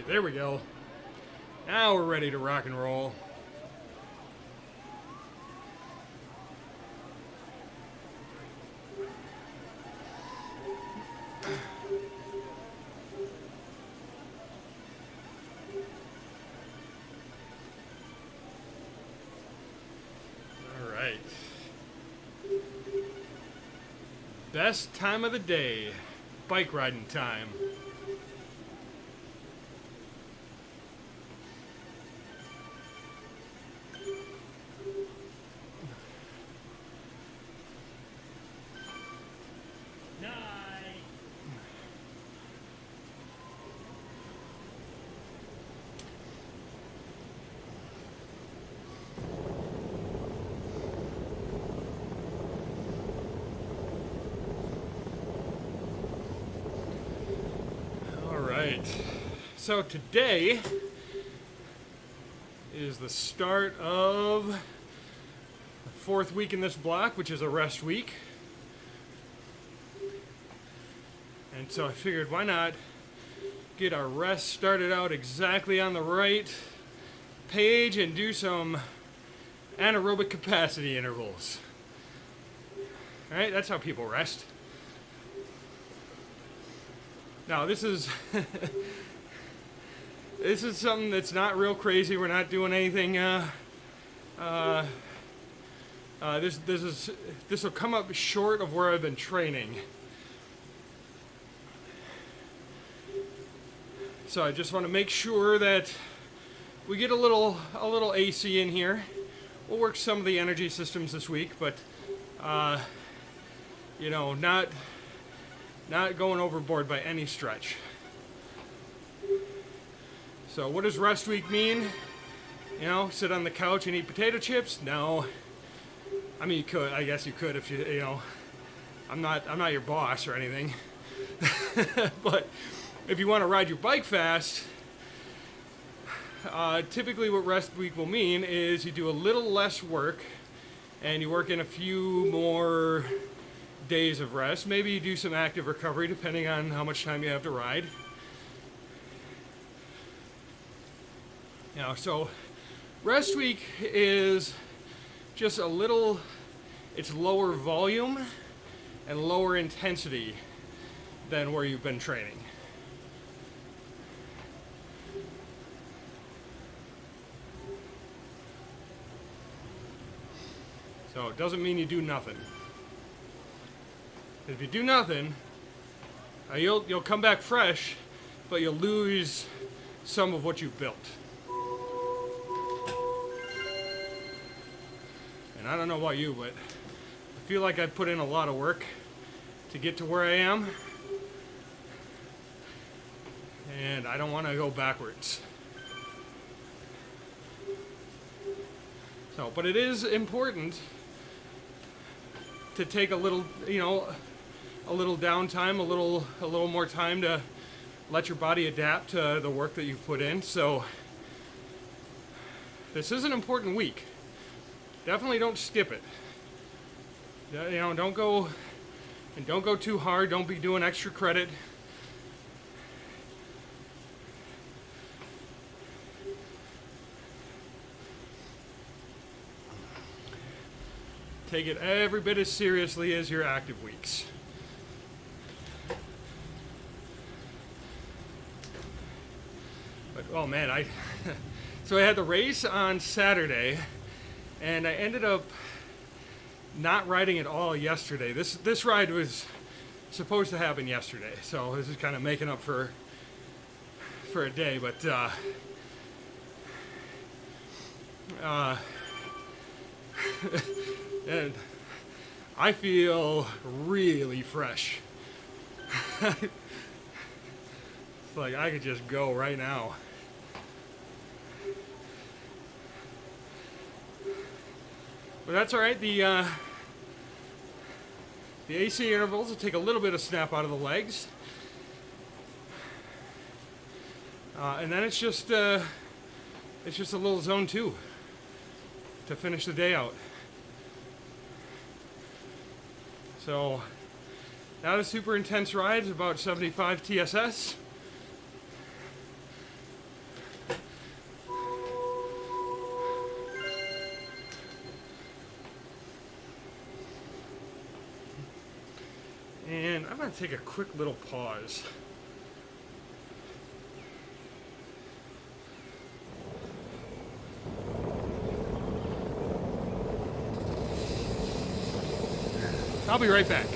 Alright, there we go. Now we're ready to rock and roll. Alright. Best time of the day. Bike riding time. So today is the start of the fourth week in this block, which is a rest week. And so I figured, why not get our rest started out exactly on the right page and do some anaerobic capacity intervals. All right, that's how people rest. Now this is this is something that's not real crazy. We're not doing anything. This will come up short of where I've been training. So I just want to make sure that we get a little AC in here. We'll work some of the energy systems this week, but you know, not going overboard by any stretch. So what does rest week mean? You know, sit on the couch and eat potato chips? No. I mean, you could. I guess you could if you know. I'm not your boss or anything. But if you want to ride your bike fast, typically what rest week will mean is you do a little less work and you work in a few more days of rest. Maybe you do some active recovery depending on how much time you have to ride. You know, so rest week is just a little, it's lower volume and lower intensity than where you've been training. So it doesn't mean you do nothing. If you do nothing, you'll come back fresh, but you'll lose some of what you've built. And I don't know about you, but I feel like I've put in a lot of work to get to where I am. And I don't want to go backwards. So, but it is important to take a little, you know, a little downtime, a little more time to let your body adapt to the work that you've put in. So this is an important week. Definitely don't skip it. You know, don't go too hard. Don't be doing extra credit. Take it every bit as seriously as your active weeks. But oh man, so I had the race on Saturday. And I ended up not riding at all yesterday. This ride was supposed to happen yesterday, so this is kind of making up for a day. But and I feel really fresh. It's like I could just go right now. But that's all right. The AC intervals will take a little bit of snap out of the legs, and then it's just a little zone 2 to finish the day out. So not a super intense ride. It's about 75 TSS. And I'm going to take a quick little pause. I'll be right back.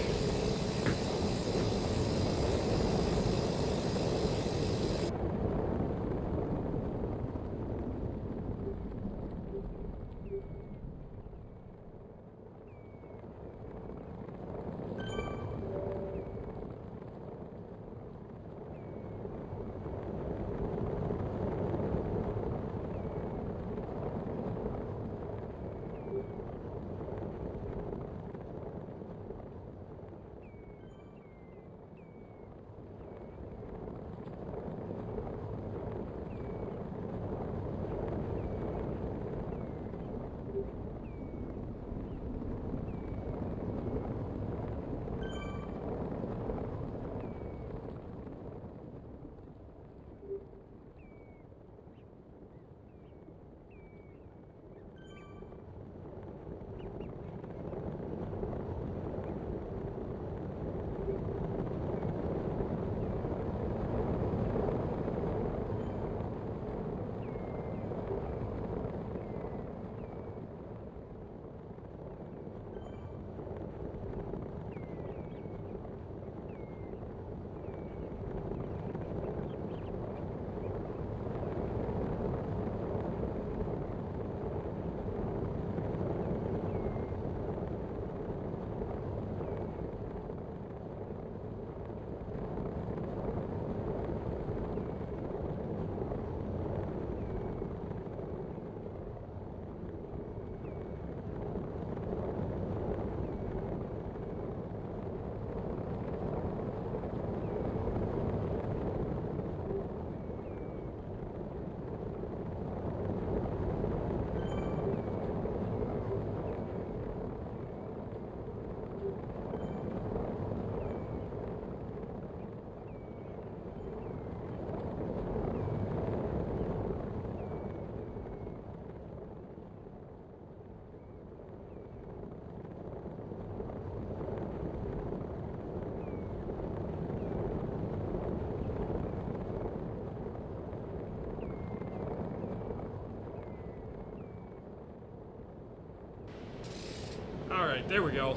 Alright, there we go.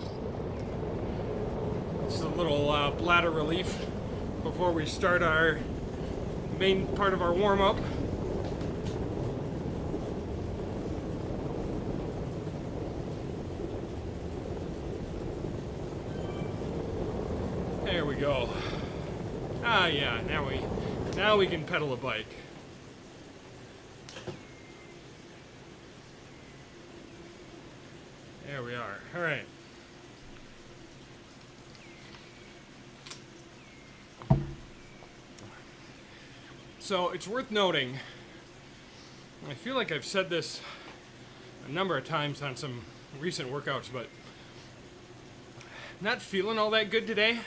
This is a little bladder relief before we start our main part of our warm-up. There we go. Ah, yeah, now we can pedal a bike. There we are. All right. So it's worth noting, I feel like I've said this a number of times on some recent workouts, but not feeling all that good today.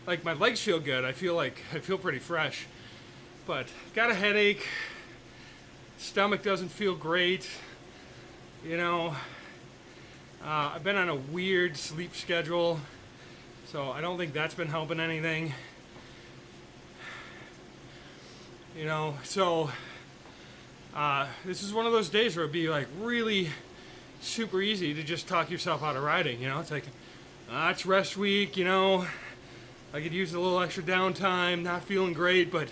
Like, my legs feel good. I feel pretty fresh, but got a headache. Stomach doesn't feel great. You know, I've been on a weird sleep schedule, so I don't think that's been helping anything. You know, so this is one of those days where it'd be like really super easy to just talk yourself out of riding. You know, it's like, it's rest week, you know, I could use a little extra downtime, not feeling great, but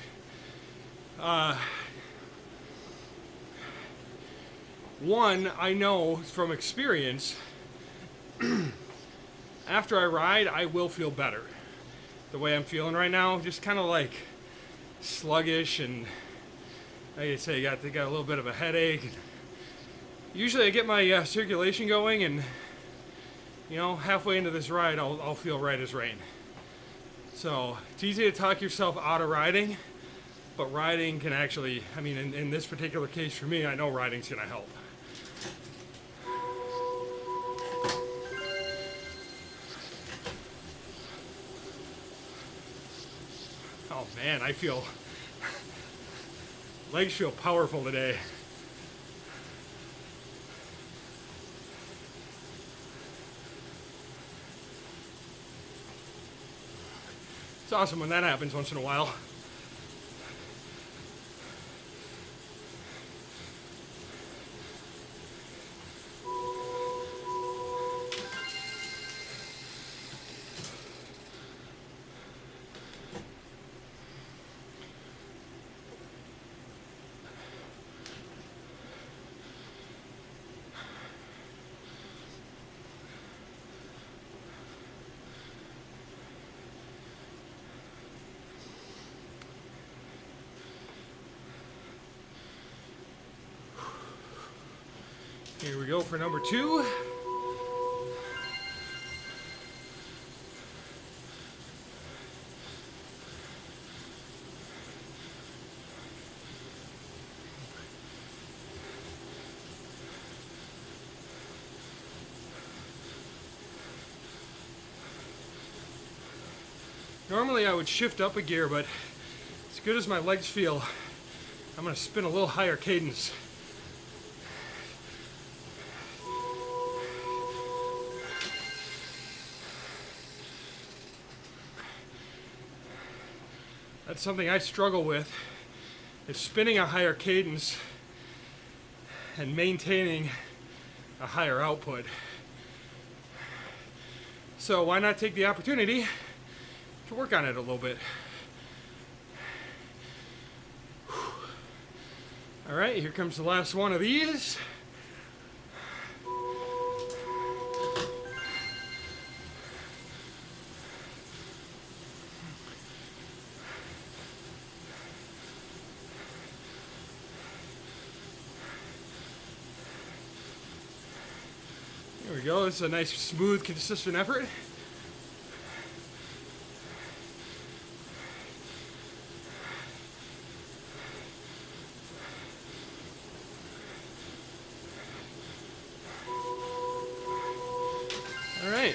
one, I know from experience, after I ride, I will feel better. The way I'm feeling right now, just kind of like sluggish, and like I say, got a little bit of a headache. Usually I get my circulation going, and you know, halfway into this ride, I'll feel right as rain. So it's easy to talk yourself out of riding, but riding can actually, I mean, in this particular case for me, I know riding's gonna help. Oh man, I feel, legs feel powerful today. It's awesome when that happens once in a while. Here we go for number 2. Normally I would shift up a gear, but as good as my legs feel, I'm going to spin a little higher cadence. That's something I struggle with, is spinning a higher cadence and maintaining a higher output. So why not take the opportunity to work on it a little bit? All right, here comes the last one of these. There we go. This is a nice, smooth, consistent effort. All right.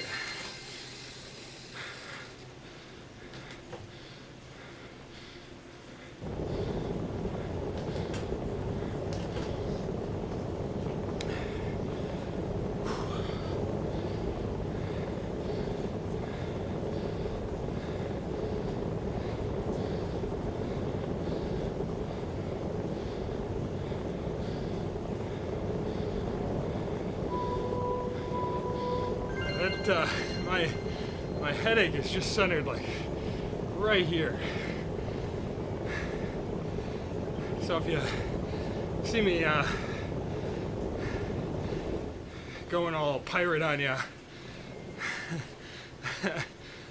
My headache is just centered like right here. So if you see me going all pirate on you,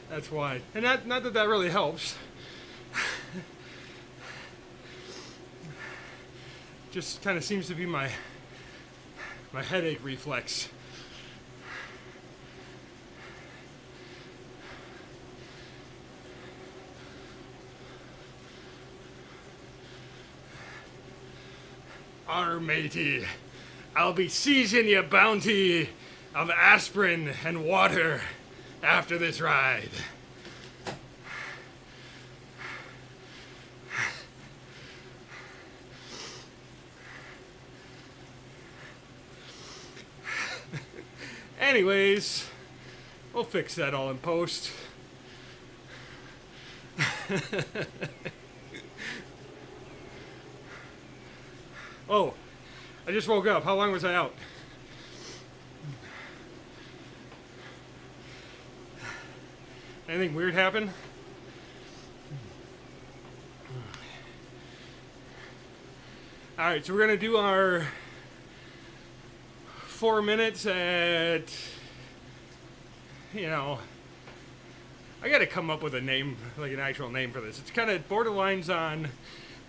that's why. And not that that really helps. Just kind of seems to be my headache reflex. Arr, matey, I'll be seizing your bounty of aspirin and water after this ride. Anyways, we'll fix that all in post. Oh, I just woke up. How long was I out? Anything weird happen? All right, so we're gonna do our 4 minutes at, I gotta come up with a name, like an actual name for this. It's kind of borderlines on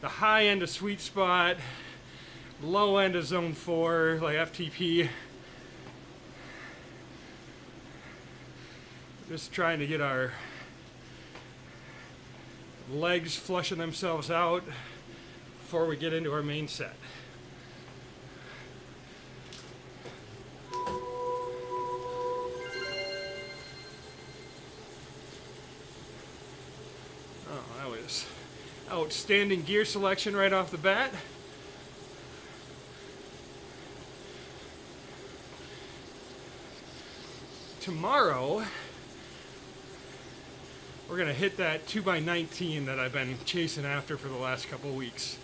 the high end of sweet spot, low end of zone 4, like FTP. Just trying to get our legs flushing themselves out before we get into our main set. Oh, that was outstanding gear selection right off the bat. Tomorrow, we're gonna hit that 2x19 that I've been chasing after for the last couple weeks.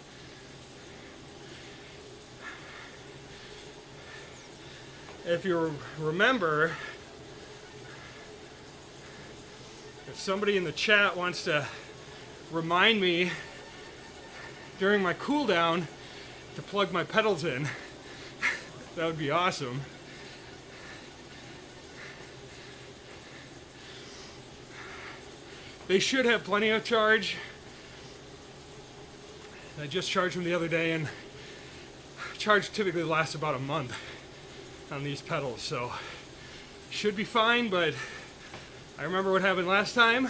If you remember, if somebody in the chat wants to remind me during my cool down to plug my pedals in, that would be awesome. They should have plenty of charge. I just charged them the other day, and charge typically lasts about a month on these pedals, so should be fine. But I remember what happened last time.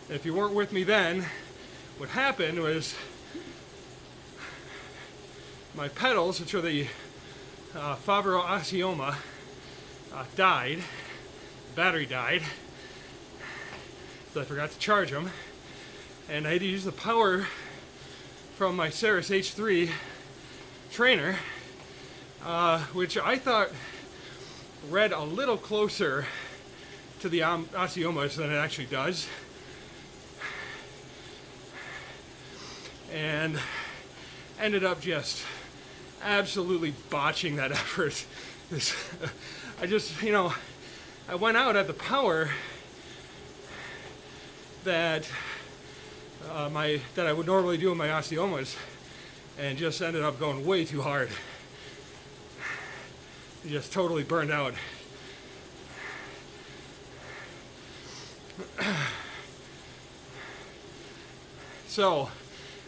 If you weren't with me then, what happened was my pedals, which are the Favaro Asioma, died. The battery died, so I forgot to charge them, and I had to use the power from my Ceres H3 trainer, which I thought read a little closer to the Asiomas than it actually does, and ended up just absolutely botching that effort. I just, I went out at the power that I would normally do in my Asiomas, and just ended up going way too hard. Just totally burned out. So,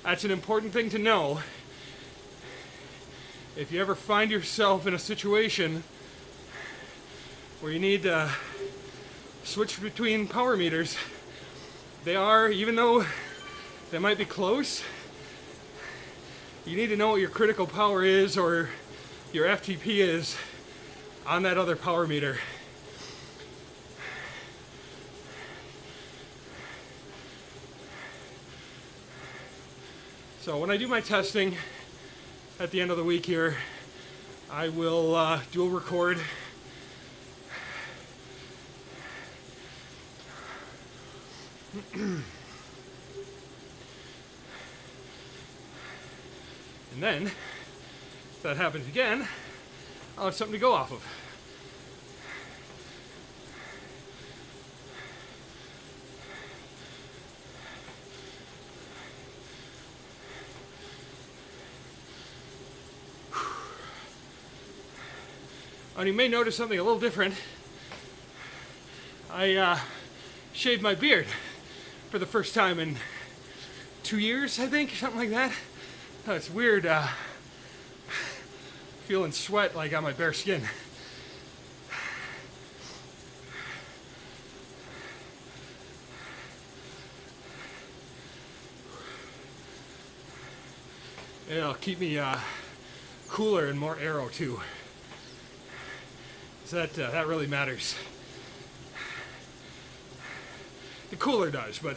that's an important thing to know. If you ever find yourself in a situation where you need to switch between power meters, they are, even though they might be close, you need to know what your critical power is, or your FTP is, on that other power meter. So when I do my testing at the end of the week here, I will dual record. And then, if that happens again, I'll have something to go off of. And you may notice something a little different. I shaved my beard for the first time in 2 years, I think, something like that. Oh, it's weird feeling sweat like on my bare skin. It'll keep me cooler and more aero too. So that really matters. The cooler does, but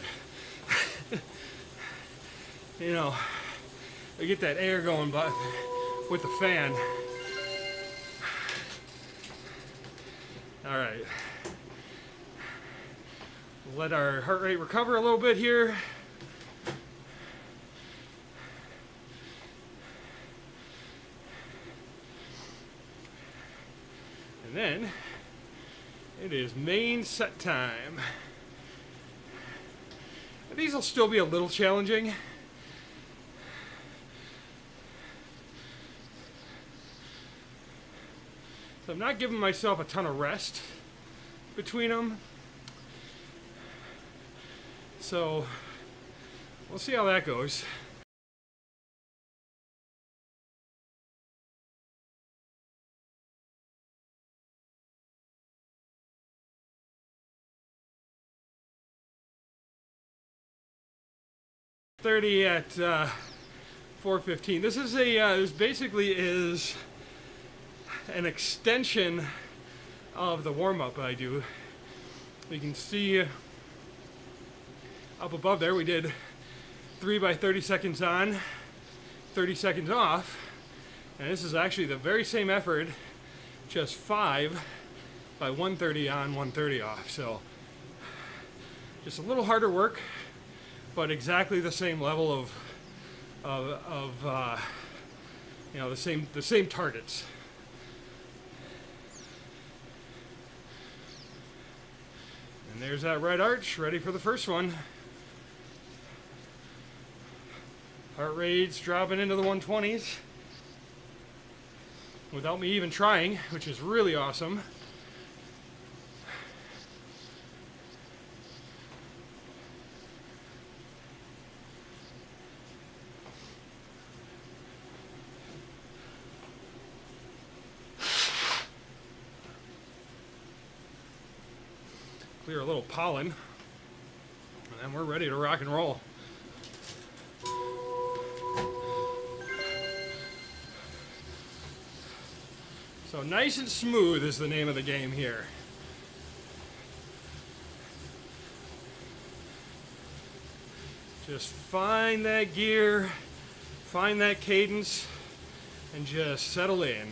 I get that air going with the fan. All right. Let our heart rate recover a little bit here. And then it is main set time. These will still be a little challenging. So I'm not giving myself a ton of rest between them. So we'll see how that goes. .30 at 4:15. This is this basically is an extension of the warm-up I do. You can see up above there we did 3 by 30 seconds on, 30 seconds off, and this is actually the very same effort, just 5 by 130 on, 130 off. So just a little harder work, but exactly the same level of you know, the same targets. And there's that right arch, ready for the first one. Heart rate's dropping into the 120s without me even trying, which is really awesome. Clear a little pollen, and then we're ready to rock and roll. So nice and smooth is the name of the game here. Just find that gear, find that cadence, and just settle in.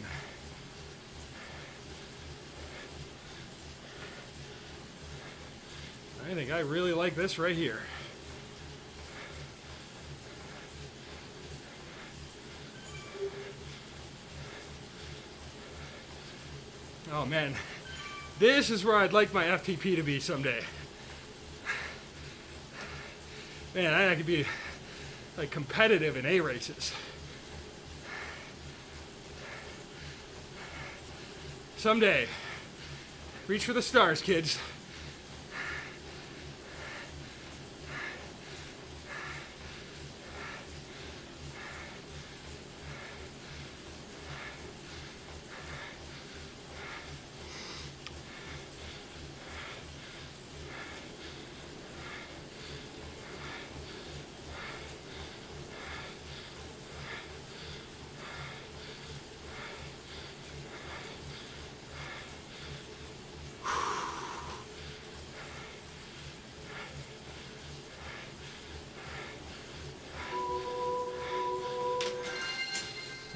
I think I really like this right here. Oh man, this is where I'd like my FTP to be someday. Man, I could be like competitive in A races. Someday, reach for the stars, kids.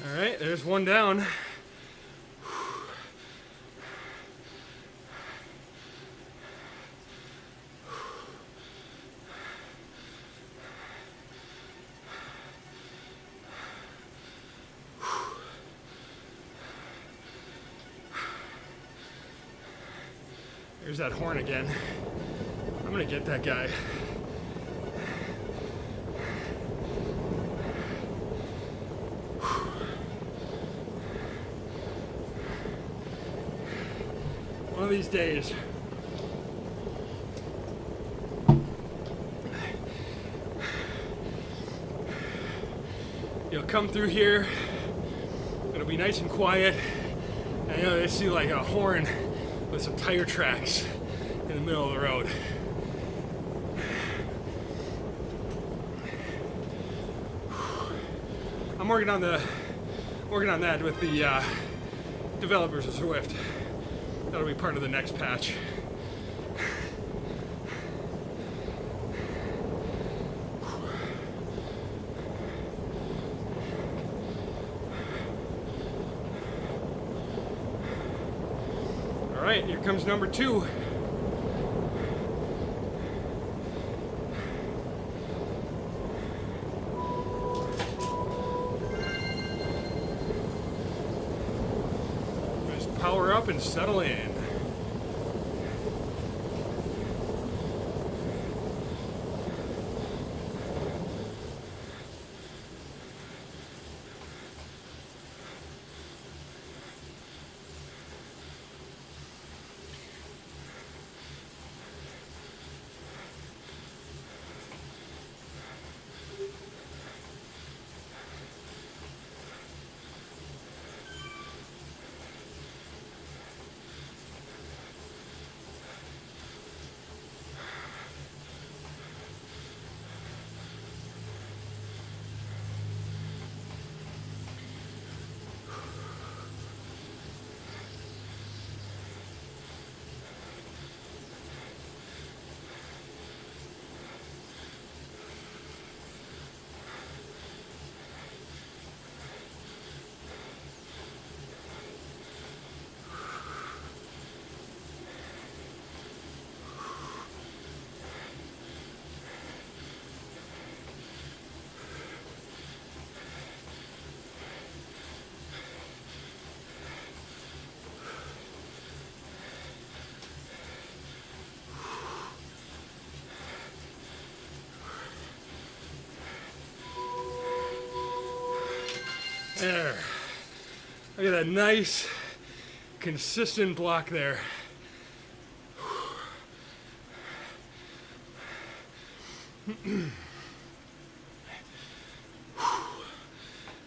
All right, there's one down. There's that horn again. I'm gonna get that guy. One of these days. You'll come through here, it'll be nice and quiet, and you'll see like a horn with some tire tracks in the middle of the road. I'm working on that with the developers of Zwift. That'll be part of the next patch. All right, here comes number 2. Just power up and settle in. There. Look at that nice, consistent block there.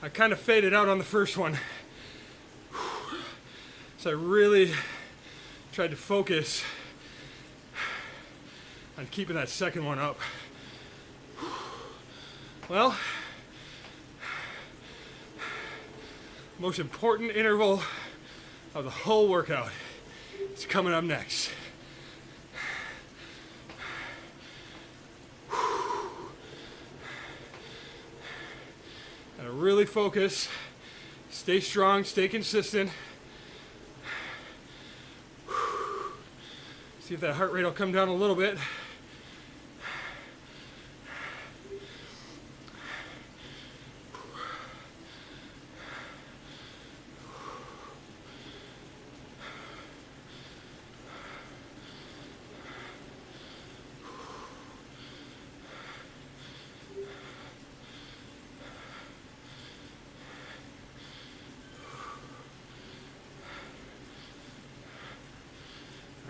I kind of faded out on the first one. So I really tried to focus on keeping that second one up. Well, most important interval of the whole workout is coming up next. Gotta really focus, stay strong, stay consistent. See if that heart rate will come down a little bit.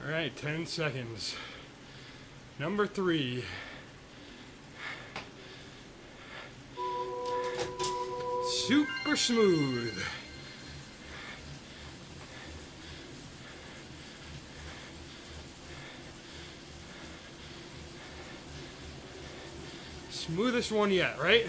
All right, 10 seconds. Number 3. Super smooth. Smoothest one yet, right?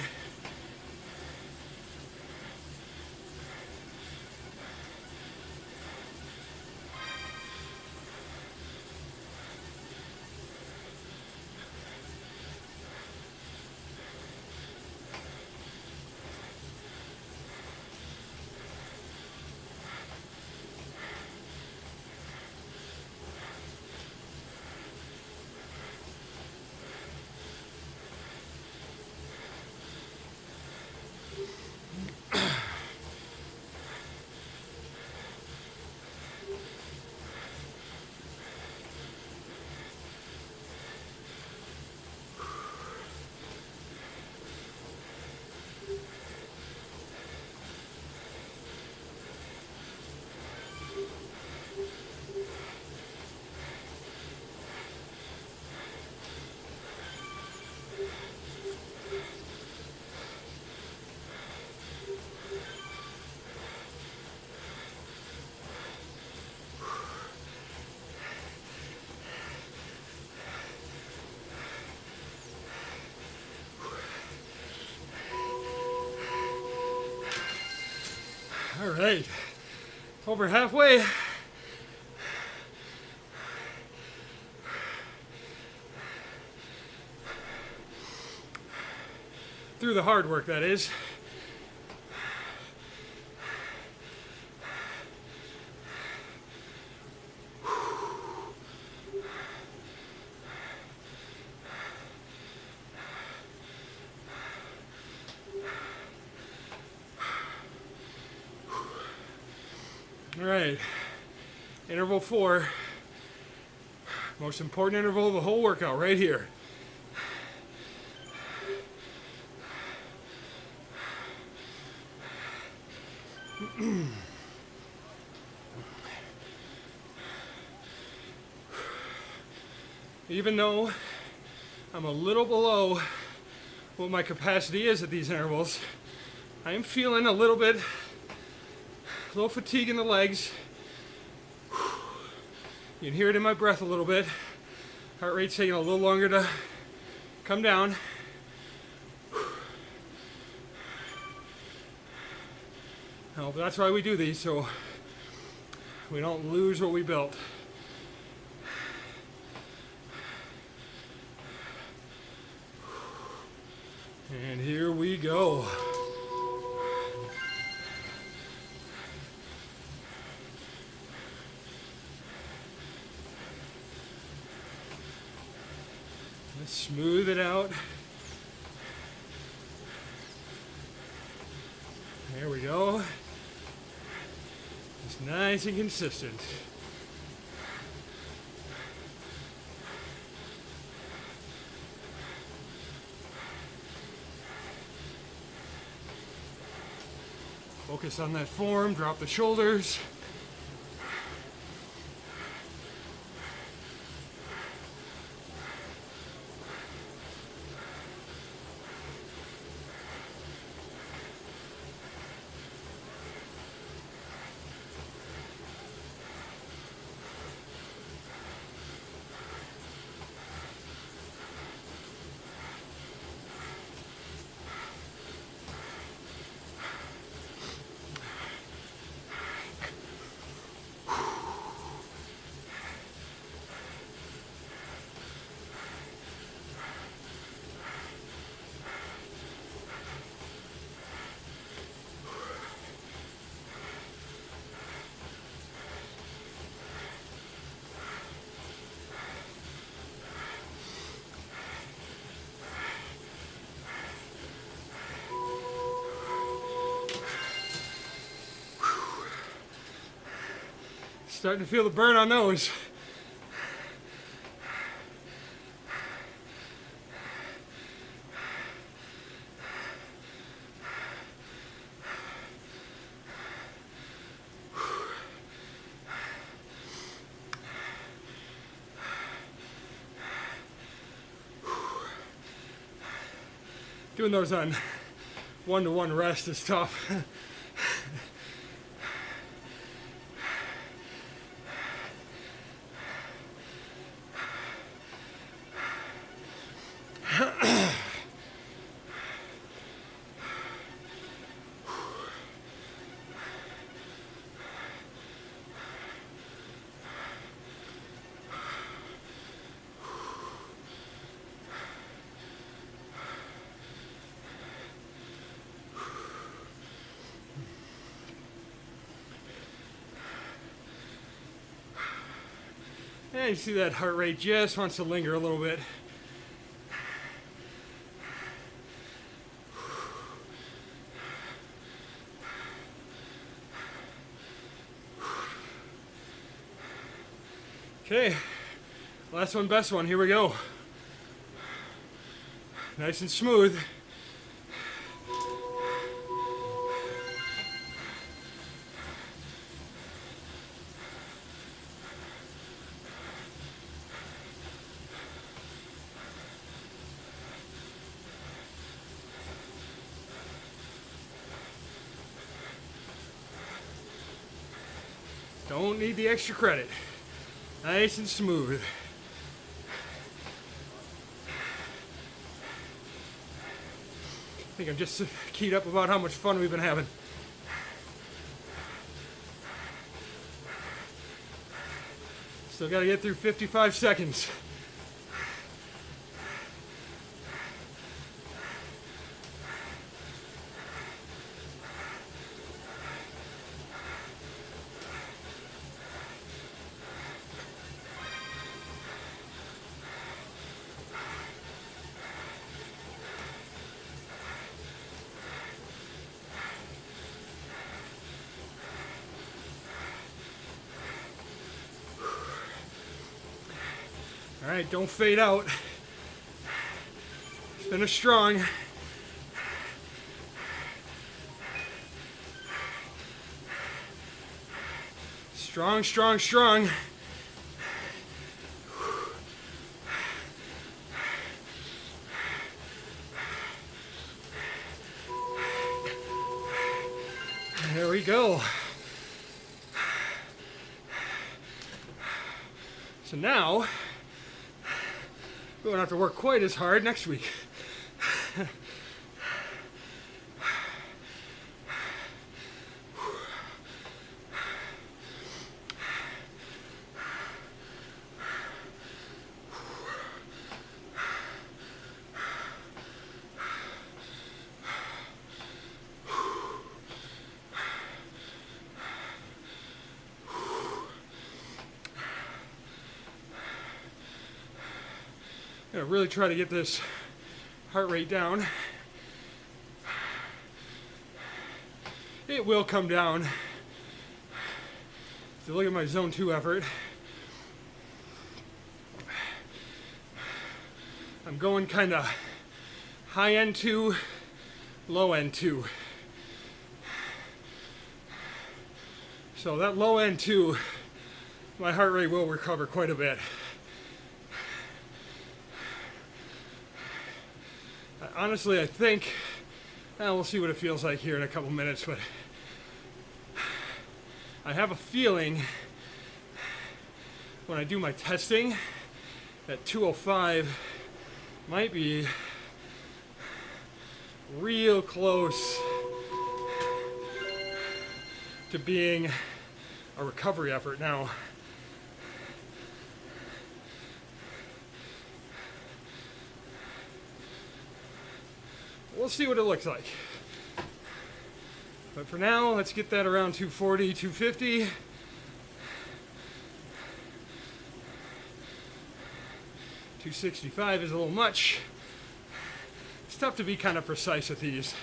All right, over halfway. Through the hard work, that is. All right, interval 4, most important interval of the whole workout right here. Even though I'm a little below what my capacity is at these intervals, I am feeling a little fatigue in the legs. You can hear it in my breath a little bit. Heart rate's taking a little longer to come down. No, but that's why we do these, so we don't lose what we built. And here we go. Let's smooth it out. There we go. It's nice and consistent. Focus on that form, drop the shoulders. Starting to feel the burn on those. Doing those on one-to-one rest is tough. And you see that heart rate just wants to linger a little bit. Okay, last one, best one, here we go. Nice and smooth. Don't need the extra credit. Nice and smooth. I think I'm just keyed up about how much fun we've been having. Still got to get through 55 seconds. All right, don't fade out. Finish strong. Strong, strong, strong. There we go. So now, we won't have to work quite as hard next week. I'm gonna really try to get this heart rate down. It will come down. So look at my zone 2 effort. I'm going kind of high end 2, low end 2. So that low end too, my heart rate will recover quite a bit. Honestly, I think, we'll see what it feels like here in a couple minutes, but I have a feeling when I do my testing that 205 might be real close to being a recovery effort now. We'll see what it looks like. But for now, let's get that around 240, 250. 265 is a little much. It's tough to be kind of precise with these.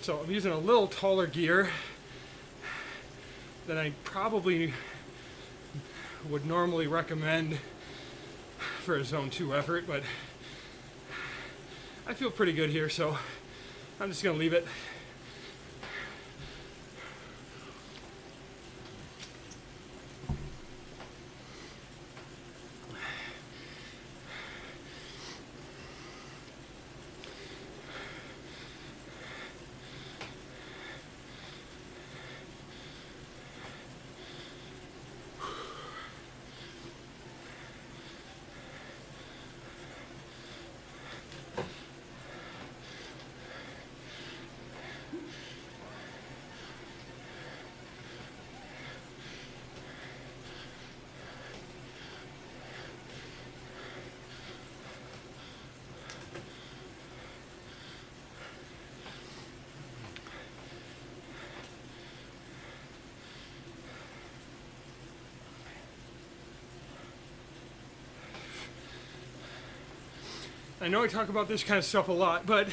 So I'm using a little taller gear than I probably would normally recommend for a zone 2 effort, but I feel pretty good here, so I'm just gonna leave it. I know I talk about this kind of stuff a lot, but I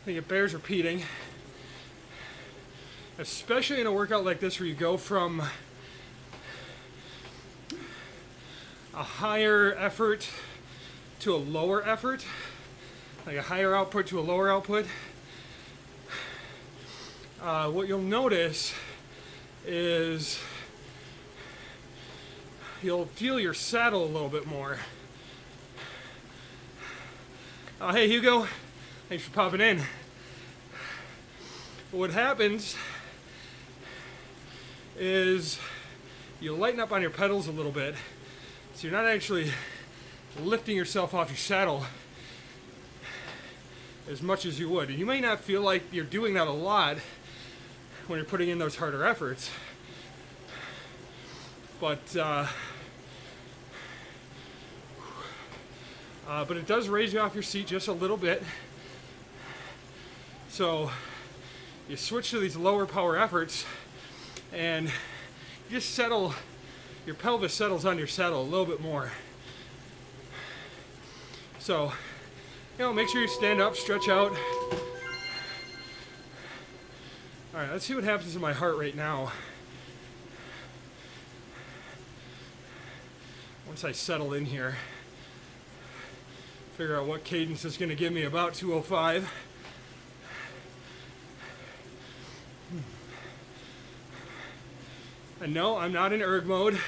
think it bears repeating, especially in a workout like this where you go from a higher effort to a lower effort, like a higher output to a lower output. What you'll notice is you'll feel your saddle a little bit more. Hey Hugo, thanks for popping in. What happens is you lighten up on your pedals a little bit, so you're not actually lifting yourself off your saddle as much as you would. And you may not feel like you're doing that a lot when you're putting in those harder efforts, but it does raise you off your seat just a little bit. So you switch to these lower power efforts and you just settle, your pelvis settles on your saddle a little bit more. So, make sure you stand up, stretch out. All right, let's see what happens to my heart rate now. Once I settle in here. Figure out what cadence is going to give me about 205. And no, I'm not in erg mode.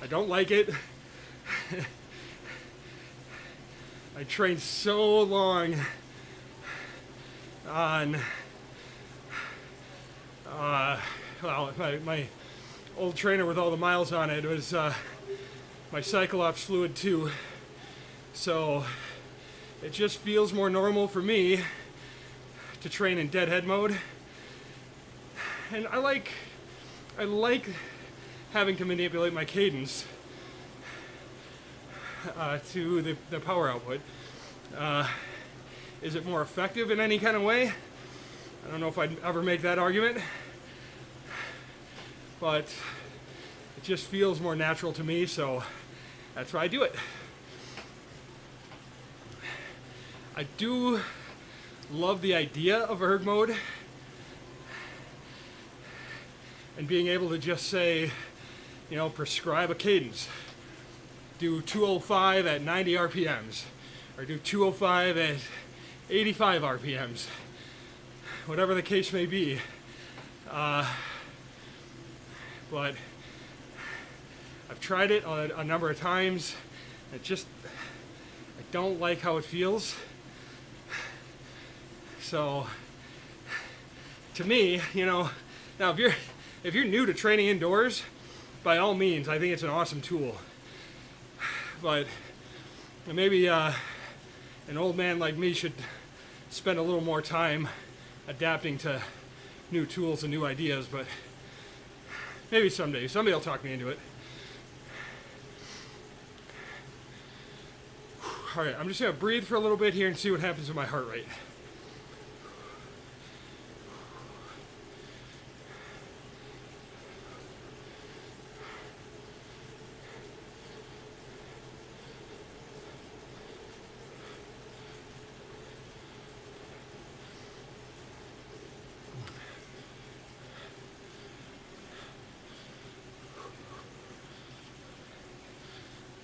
I don't like it. I trained so long on my old trainer with all the miles on it was my Cyclops Fluid 2. So it just feels more normal for me to train in deadhead mode. And I like having to manipulate my cadence to the power output. Is it more effective in any kind of way? I don't know if I'd ever make that argument, but it just feels more natural to me, so that's why I do it. I do love the idea of erg mode and being able to just say, prescribe a cadence. Do 205 at 90 RPMs, or do 205 at 85 RPMs, whatever the case may be. But I've tried it a number of times. I don't like how it feels. So, to me, now if you're new to training indoors, by all means, I think it's an awesome tool. But maybe an old man like me should spend a little more time adapting to new tools and new ideas. But maybe someday somebody will talk me into it. All right, I'm just gonna breathe for a little bit here and see what happens with my heart rate.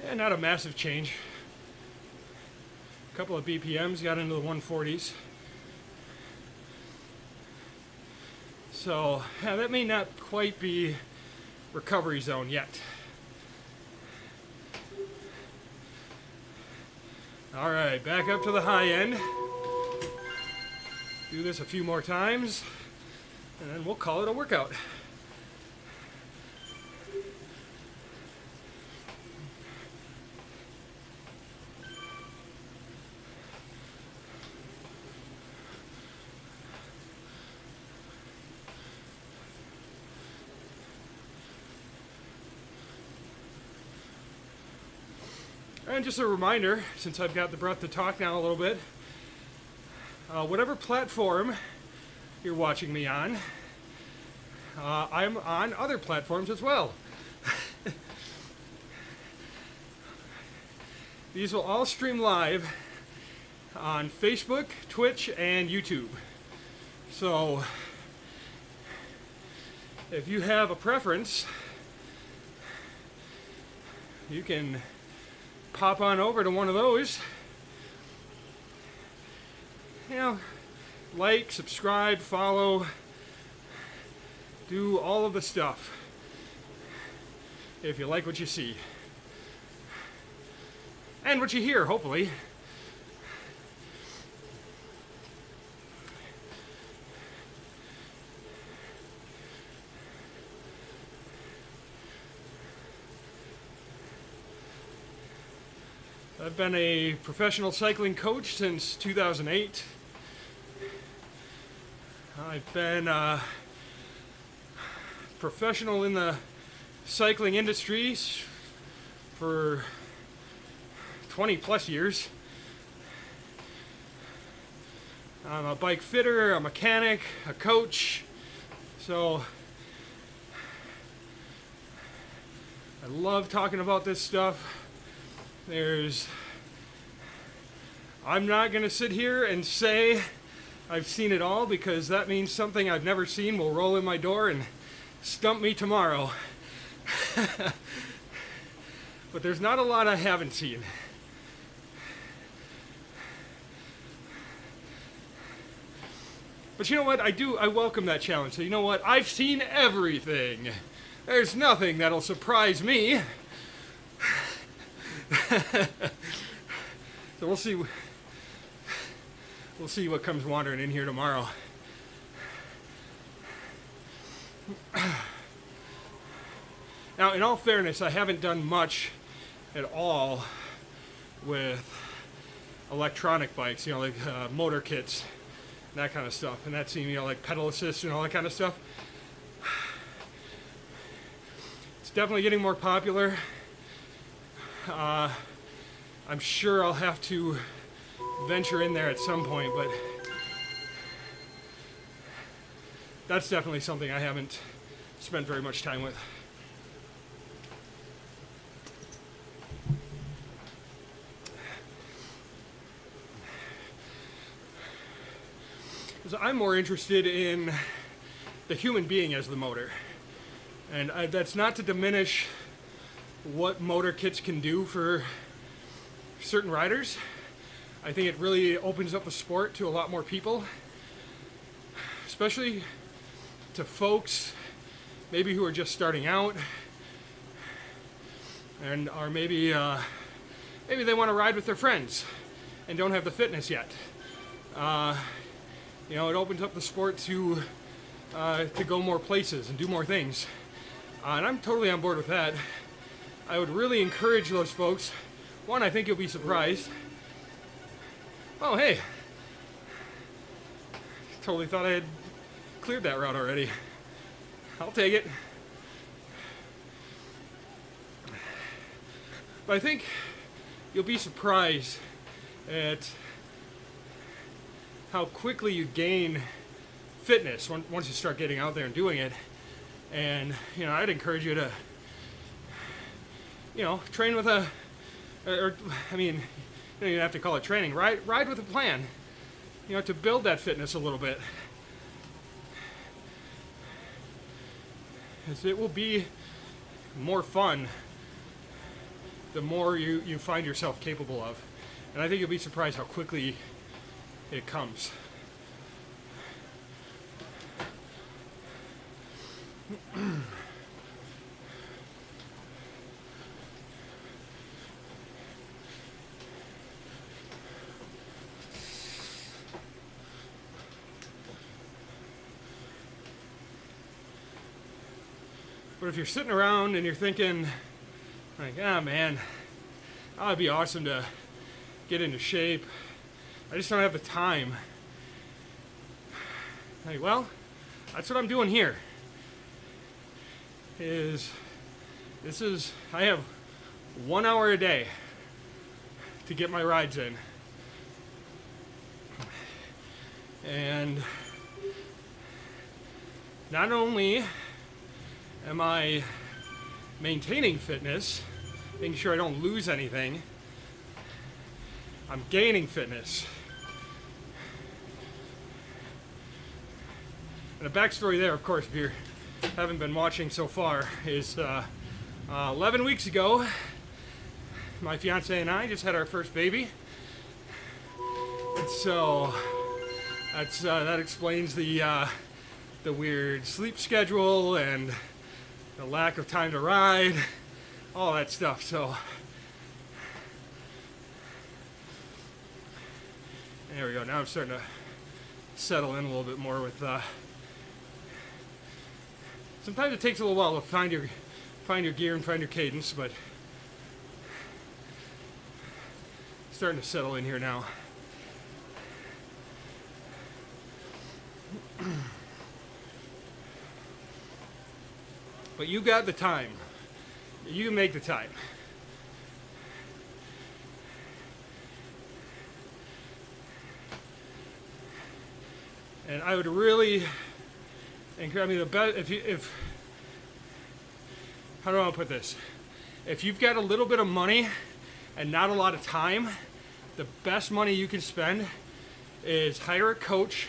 And not a massive change. A couple of BPMs, got into the 140s. So, yeah, that may not quite be recovery zone yet. All right, back up to the high end. Do this a few more times, and then we'll call it a workout. And just a reminder, since I've got the breath to talk now a little bit, whatever platform you're watching me on, I'm on other platforms as well. These will all stream live on Facebook, Twitch, and YouTube. So if you have a preference, you can pop on over to one of those. Like, subscribe, follow, do all of the stuff if you like what you see. And what you hear, hopefully. I've been a professional cycling coach since 2008. I've been a professional in the cycling industry for 20 plus years. I'm a bike fitter, a mechanic, a coach. So I love talking about this stuff. I'm not going to sit here and say I've seen it all, because that means something I've never seen will roll in my door and stump me tomorrow. But there's not a lot I haven't seen. But you know what? I welcome that challenge. So you know what? I've seen everything. There's nothing that'll surprise me. So we'll see what comes wandering in here tomorrow. Now, in all fairness, I haven't done much at all with electronic bikes, like motor kits, and that kind of stuff. And that's, like pedal assist and all that kind of stuff. It's definitely getting more popular. I'm sure I'll have to venture in there at some point, but that's definitely something I haven't spent very much time with. Because I'm more interested in the human being as the motor. And that's not to diminish what motor kits can do for certain riders. I think it really opens up the sport to a lot more people. especially to folks maybe who are just starting out, and or maybe they want to ride with their friends and don't have the fitness yet. It opens up the sport to go more places and do more things, and I'm totally on board with that. I would really encourage those folks. One, I think you'll be surprised. Oh, hey. Totally thought I had cleared that route already. I'll take it. But I think you'll be surprised at how quickly you gain fitness once you start getting out there and doing it. And, I'd encourage you to, train with you don't even have to call it training. Ride with a plan, to build that fitness a little bit. As it will be more fun the more you find yourself capable of. And I think you'll be surprised how quickly it comes. But if you're sitting around and you're thinking, like, man, that would be awesome to get into shape, I just don't have the time. Like, well, that's what I'm doing here. I have 1 hour a day to get my rides in. And not only am I maintaining fitness, making sure I don't lose anything, I'm gaining fitness. And a backstory there, of course, if you haven't been watching so far, is 11 weeks ago, my fiance and I just had our first baby. And so that explains the weird sleep schedule and the lack of time to ride, all that stuff. So there we go. Now I'm starting to settle in a little bit more with. Sometimes it takes a little while to find your gear and find your cadence, but starting to settle in here now. But you got the time. You can make the time. And I would really encourage, the best, if how do I put this? If you've got a little bit of money and not a lot of time, the best money you can spend is hire a coach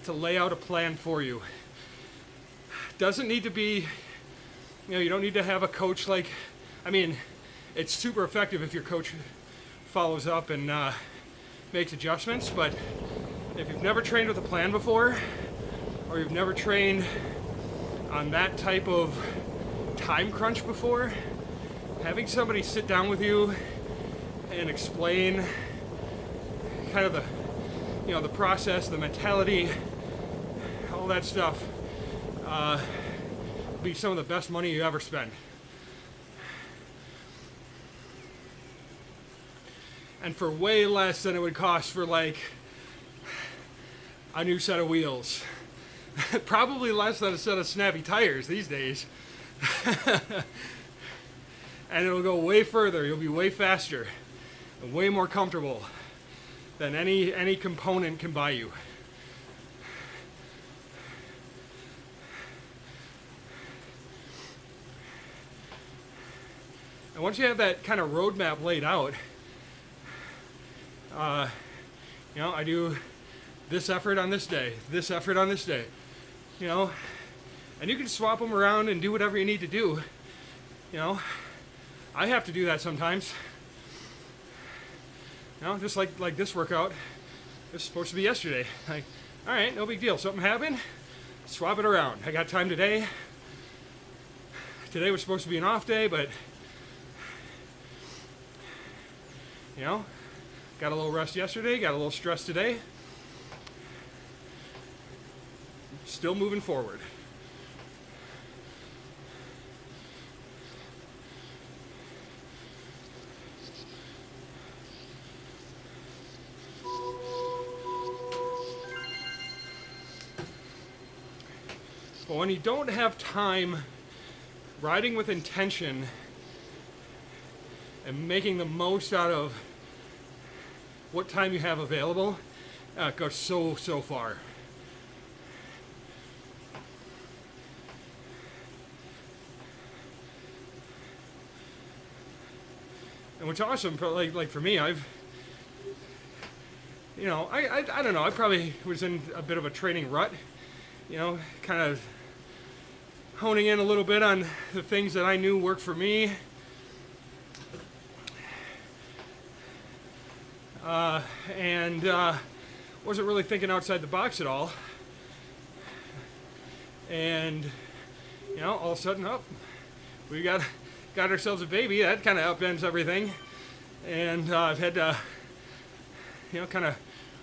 to lay out a plan for you. Doesn't need to be, you don't need to have a coach it's super effective if your coach follows up and makes adjustments, but if you've never trained with a plan before, or you've never trained on that type of time crunch before, having somebody sit down with you and explain kind of the process, the mentality, all that stuff, be some of the best money you ever spend. And for way less than it would cost for like a new set of wheels. Probably less than a set of snappy tires these days. And it'll go way further. You'll be way faster and way more comfortable than any component can buy you. And once you have that kind of roadmap laid out, I do this effort on this day, this effort on this day, and you can swap them around and do whatever you need to do. I have to do that sometimes. Just like this workout. It's supposed to be yesterday. All right, no big deal. Something happened, swap it around. I got time today. Today was supposed to be an off day, but you know, got a little rest yesterday, got a little stress today. Still moving forward. But when you don't have time, riding with intention and making the most out of what time you have available, it goes so far. And what's awesome for like for me, I've, you know, I don't know, I probably was in a bit of a training rut, you know, kind of honing in a little bit on the things that I knew worked for me. And wasn't really thinking outside the box at all. And, you know, all of a sudden, we got ourselves a baby. That kind of upends everything. And I've had to, you know, kind of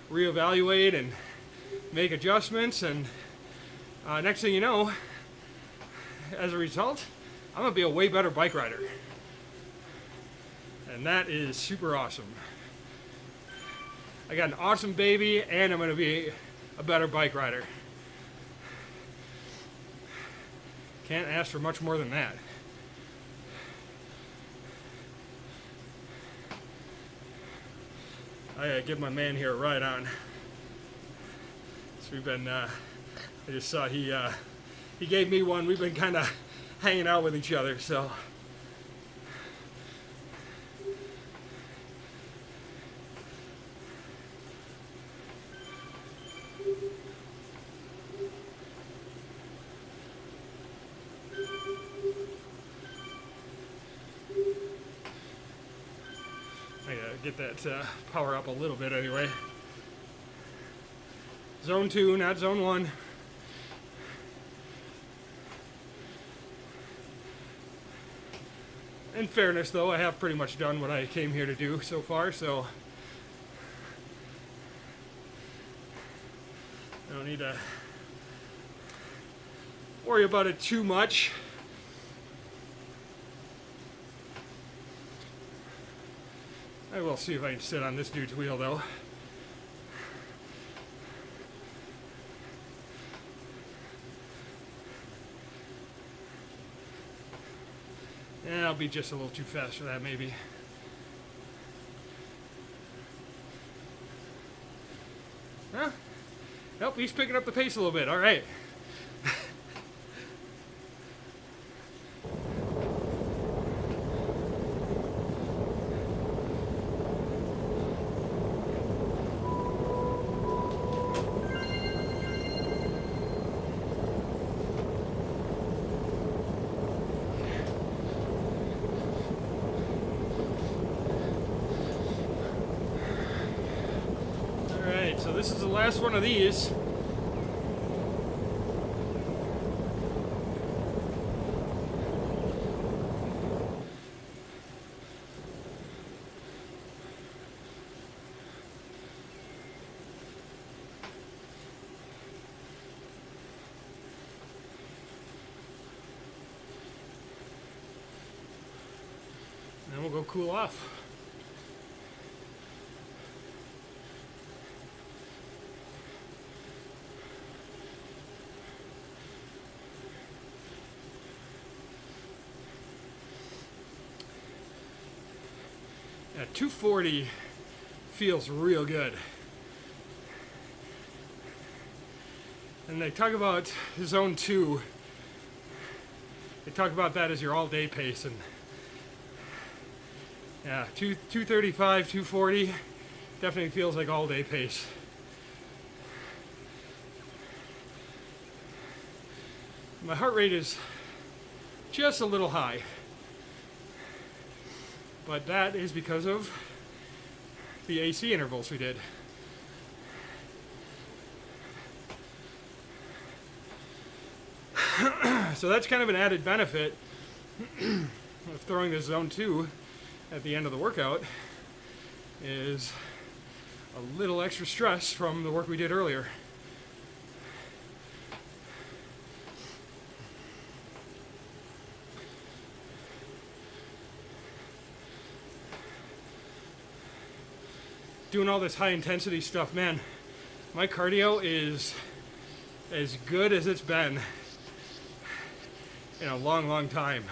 reevaluate and make adjustments. And next thing you know, as a result, I'm going to be a way better bike rider. And that is super awesome. I got an awesome baby, and I'm going to be a better bike rider. Can't ask for much more than that. I gotta give my man here a ride on. So we've been, I just saw he gave me one. We've been kind of hanging out with each other, so. I gotta get that power up a little bit anyway. Zone 2, not zone 1. In fairness, though, I have pretty much done what I came here to do so far, so I don't need to worry about it too much. I will see if I can sit on this dude's wheel, though. And I'll be just a little too fast for that, maybe. Huh? Nope, he's picking up the pace a little bit. All right. So this is the last one of these. And then we'll go cool off. Yeah, 240 feels real good. And they talk about zone 2. They talk about that as your all-day pace, and yeah, 235, 240 definitely feels like all-day pace. My heart rate is just a little high. But that is because of the AC intervals we did. So that's kind of an added benefit of throwing this zone 2 at the end of the workout, is a little extra stress from the work we did earlier. Doing all this high intensity stuff, man, my cardio is as good as it's been in a long, long time.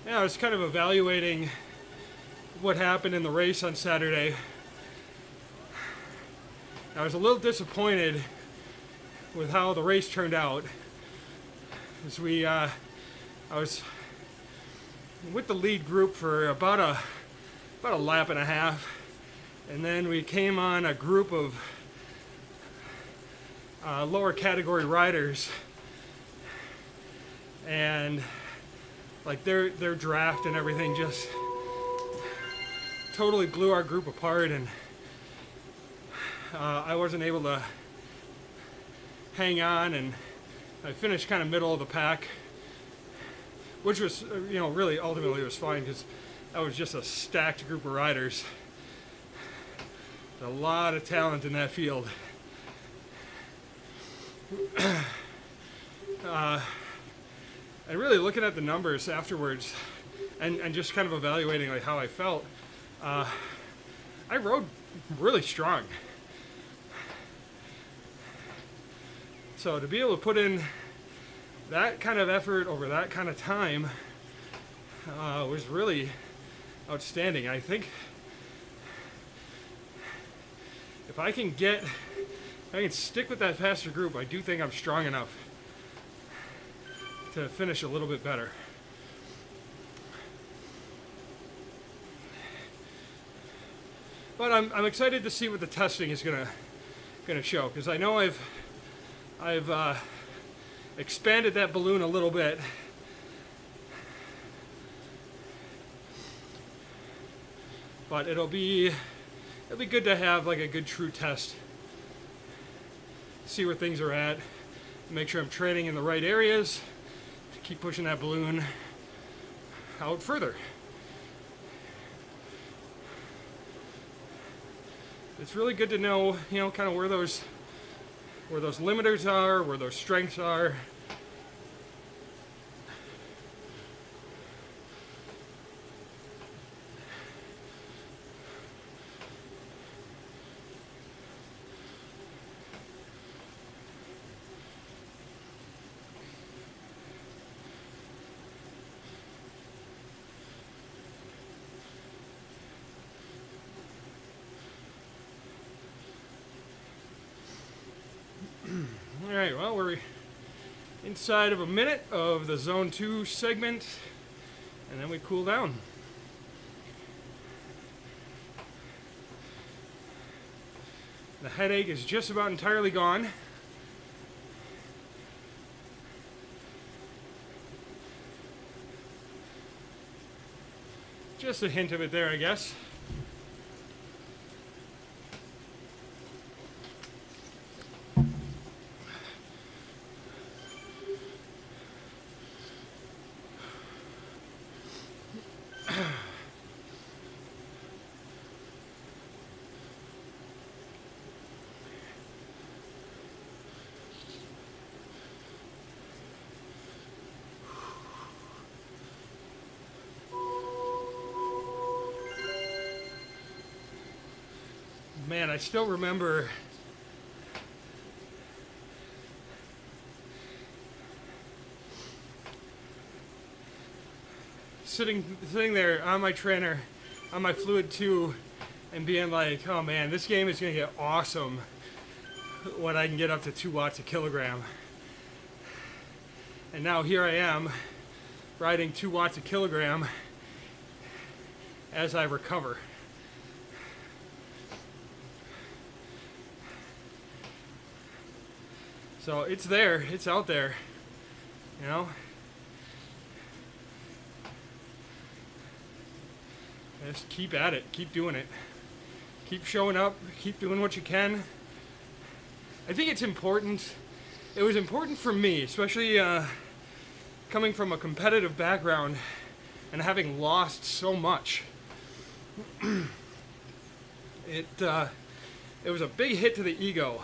Yeah, I was kind of evaluating what happened in the race on Saturday. I was a little disappointed with how the race turned out. As I was with the lead group for about a lap and a half, and then we came on a group of lower category riders, and like their draft and everything just totally blew our group apart, and I wasn't able to hang on, and I finished kind of middle of the pack, which was, really ultimately was fine because that was just a stacked group of riders. There's a lot of talent in that field. And really looking at the numbers afterwards, and just kind of evaluating like how I felt, I rode really strong. So to be able to put in that kind of effort over that kind of time was really outstanding. I think if I can stick with that faster group, I do think I'm strong enough to finish a little bit better. But I'm excited to see what the testing is gonna show, because I know I've expanded that balloon a little bit. But it'll be good to have like a good true test. See where things are at. Make sure I'm training in the right areas. Keep pushing that balloon out further. It's really good to know, kind of where those limiters are, where those strengths are. All right, well, we're inside of a minute of the Zone 2 segment, and then we cool down. The headache is just about entirely gone. Just a hint of it there, I guess. Man, I still remember sitting there on my trainer, on my Fluid 2, and being like, oh man, this game is going to get awesome when I can get up to 2 watts a kilogram. And now here I am, riding 2 watts a kilogram as I recover. So it's there, it's out there, you know. Just keep at it, keep doing it. Keep showing up, keep doing what you can. I think it's important. It was important for me, especially coming from a competitive background and having lost so much. It was a big hit to the ego.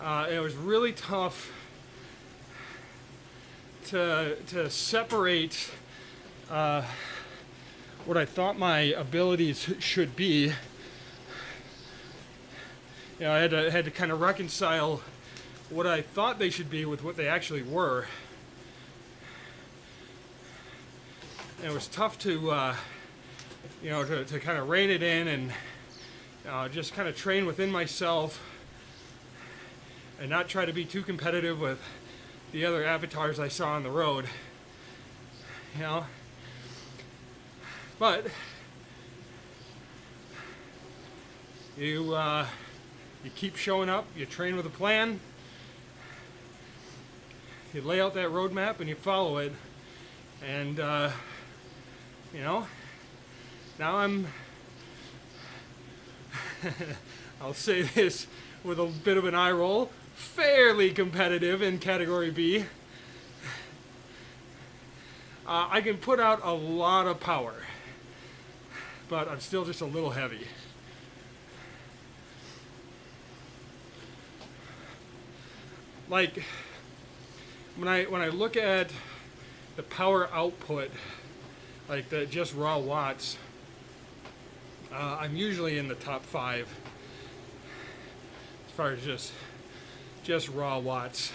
It was really tough to separate what I thought my abilities should be. You know, I had to kind of reconcile what I thought they should be with what they actually were. And it was tough to, you know, to kind of rein it in and just kind of train within myself and not try to be too competitive with the other avatars I saw on the road. You know? But you keep showing up, you train with a plan, you lay out that roadmap and you follow it. And you know, now I'm I'll say this with a bit of an eye roll, fairly competitive in category B. I can put out a lot of power, but I'm still just a little heavy. Like when I look at the power output, like the just raw watts, I'm usually in the top 5 as far as just raw watts.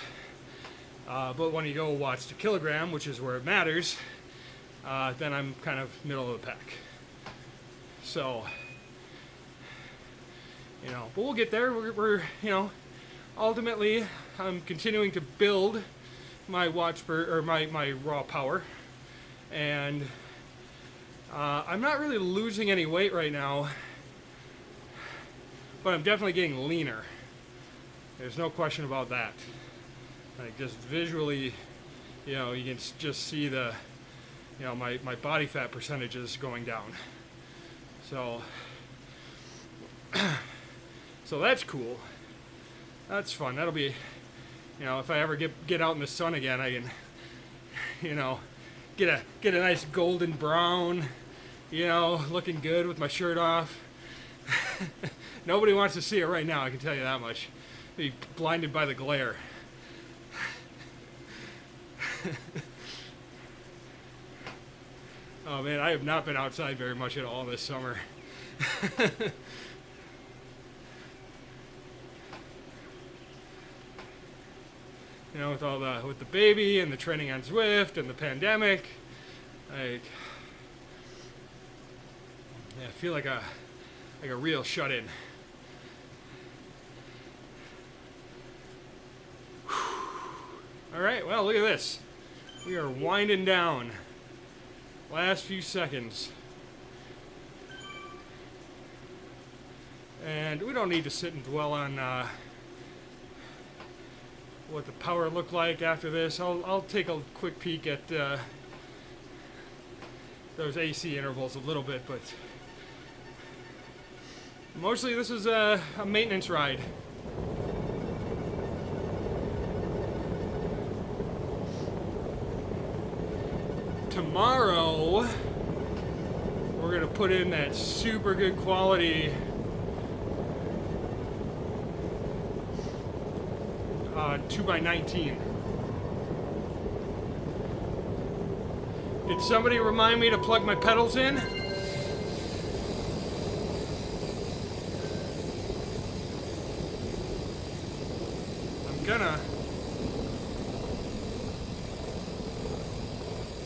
But when you go watts to kilogram, which is where it matters, then I'm kind of middle of the pack. So, you know, but we'll get there. We're you know, ultimately, I'm continuing to build my watts per, or my raw power, and I'm not really losing any weight right now, but I'm definitely getting leaner. There's no question about that. Like just visually, you know, you can just see the, you know, my body fat percentages going down. So, so that's cool. That's fun. That'll be, you know, if I ever get out in the sun again, I can, you know, get a nice golden brown, you know, looking good with my shirt off. Nobody wants to see it right now, I can tell you that much. Be blinded by the glare. Oh man, I have not been outside very much at all this summer. You know, with the baby and the training on Zwift and the pandemic, like, yeah, I feel like a real shut-in. All right, well, look at this. We are winding down. Last few seconds. And we don't need to sit and dwell on what the power looked like after this. I'll take a quick peek at those AC intervals a little bit, but mostly this is a maintenance ride. Tomorrow, we're gonna put in that super good quality 2x19. Did somebody remind me to plug my pedals in? I'm gonna.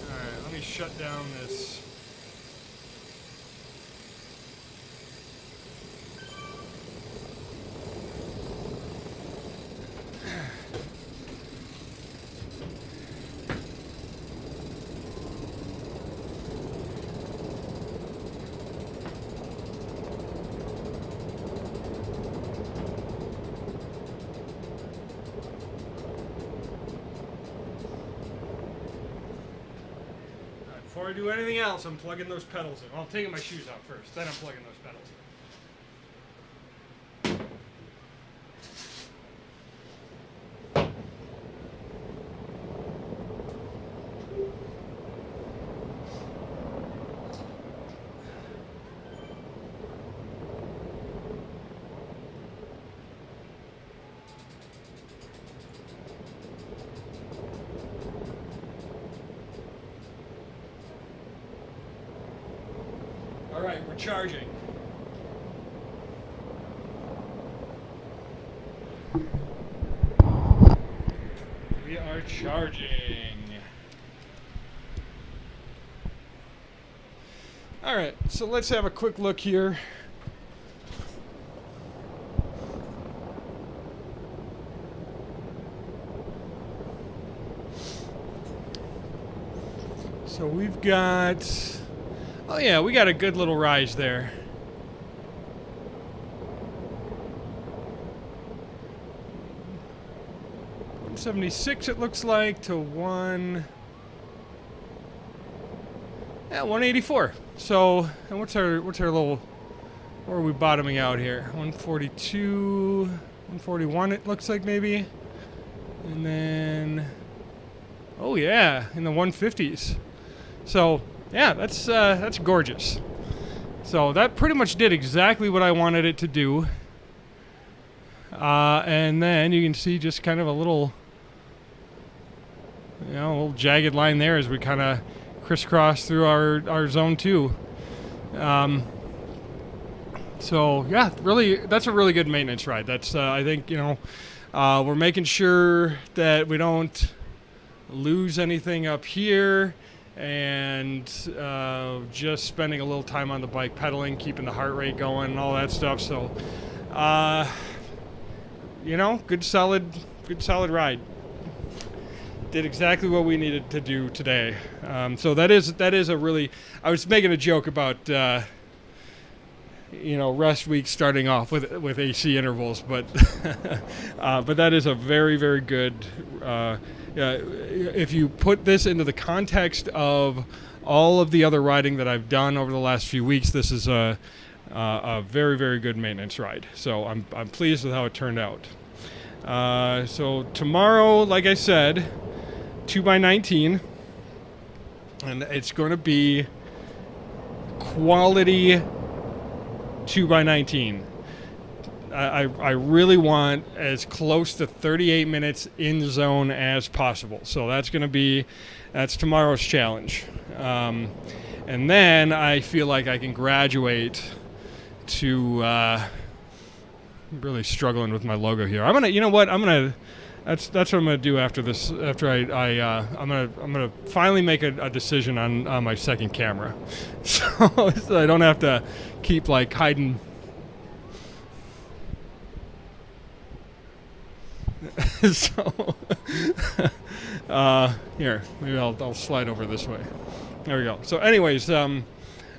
Alright, let me shut down this. Before I do anything else, I'm plugging those pedals in. Well, I'm taking my shoes off first, then I'm plugging those pedals in. All right, we're charging. We are charging. All right, so let's have a quick look here. So we've got, oh yeah, we got a good little rise there. $176 it looks like to 184. So, and what's our little, where are we bottoming out here? 142, 141 it looks like maybe. And then, oh yeah, in the 150s. So, yeah, that's gorgeous. So that pretty much did exactly what I wanted it to do. And then you can see just kind of a little, a little jagged line there as we kind of crisscross through our zone 2. So yeah, really, that's a really good maintenance ride. That's I think we're making sure that we don't lose anything up here, and just spending a little time on the bike pedaling, keeping the heart rate going and all that stuff. So good solid ride. Did exactly what we needed to do today. So that is a really, I was making a joke about rest week starting off with AC intervals, but but that is a very, very good, if you put this into the context of all of the other riding that I've done over the last few weeks, this is a very, very good maintenance ride. So I'm pleased with how it turned out. So tomorrow, like I said, 2x19, and it's going to be quality 2x19. I really want as close to 38 minutes in zone as possible. So that's tomorrow's challenge. And then I feel like I can graduate to really struggling with my logo here. That's what I'm gonna do after this. After I'm gonna finally make a decision on my second camera, so I don't have to keep like hiding. So here, maybe I'll slide over this way. There we go. So anyways, so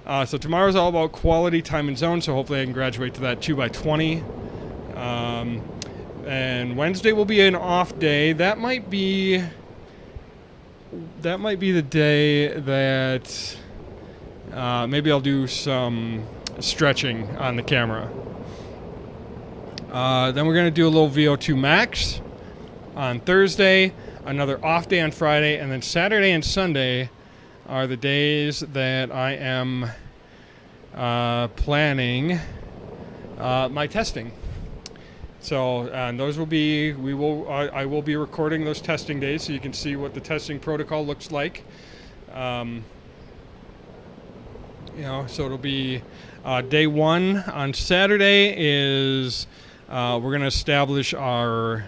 tomorrow's all about quality time and zone. So hopefully I can graduate to that 2x20. And Wednesday will be an off day. That might be the day that maybe I'll do some stretching on the camera. Then we're going to do a little VO2 max on Thursday, another off day on Friday, and then Saturday and Sunday are the days that I am planning my testing. So those will be, I will be recording those testing days so you can see what the testing protocol looks like. So it'll be day 1 on Saturday is we're going to establish our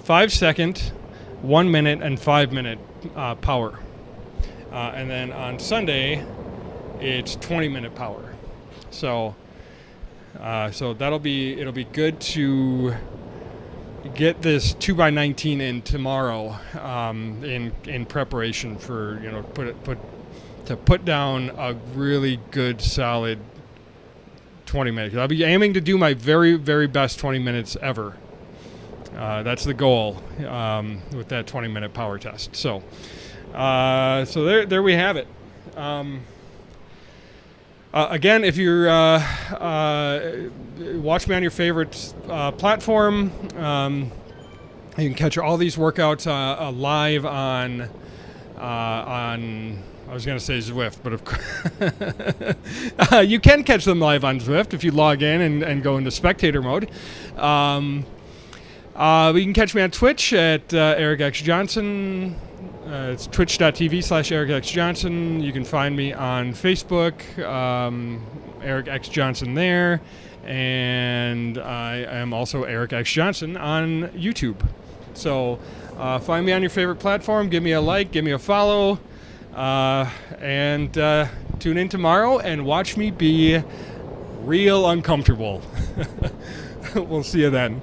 5-second, 1 minute, and 5 minute power. And then on Sunday, it's 20-minute power. So it'll be good to get this 2x19 in tomorrow, in preparation for put down a really good solid 20 minutes. I'll be aiming to do my very, very best 20 minutes ever. That's the goal with that 20-minute power test. So there we have it. Again, if you're watch me on your favorite platform, you can catch all these workouts live on I was going to say Zwift, but of course you can catch them live on Zwift if you log in and go into spectator mode. You can catch me on Twitch at Eric X Johnson. It's twitch.tv/Eric X Johnson. You can find me on Facebook, Eric X Johnson there. And I am also Eric X Johnson on YouTube. So find me on your favorite platform. Give me a like. Give me a follow. And tune in tomorrow and watch me be real uncomfortable. We'll see you then.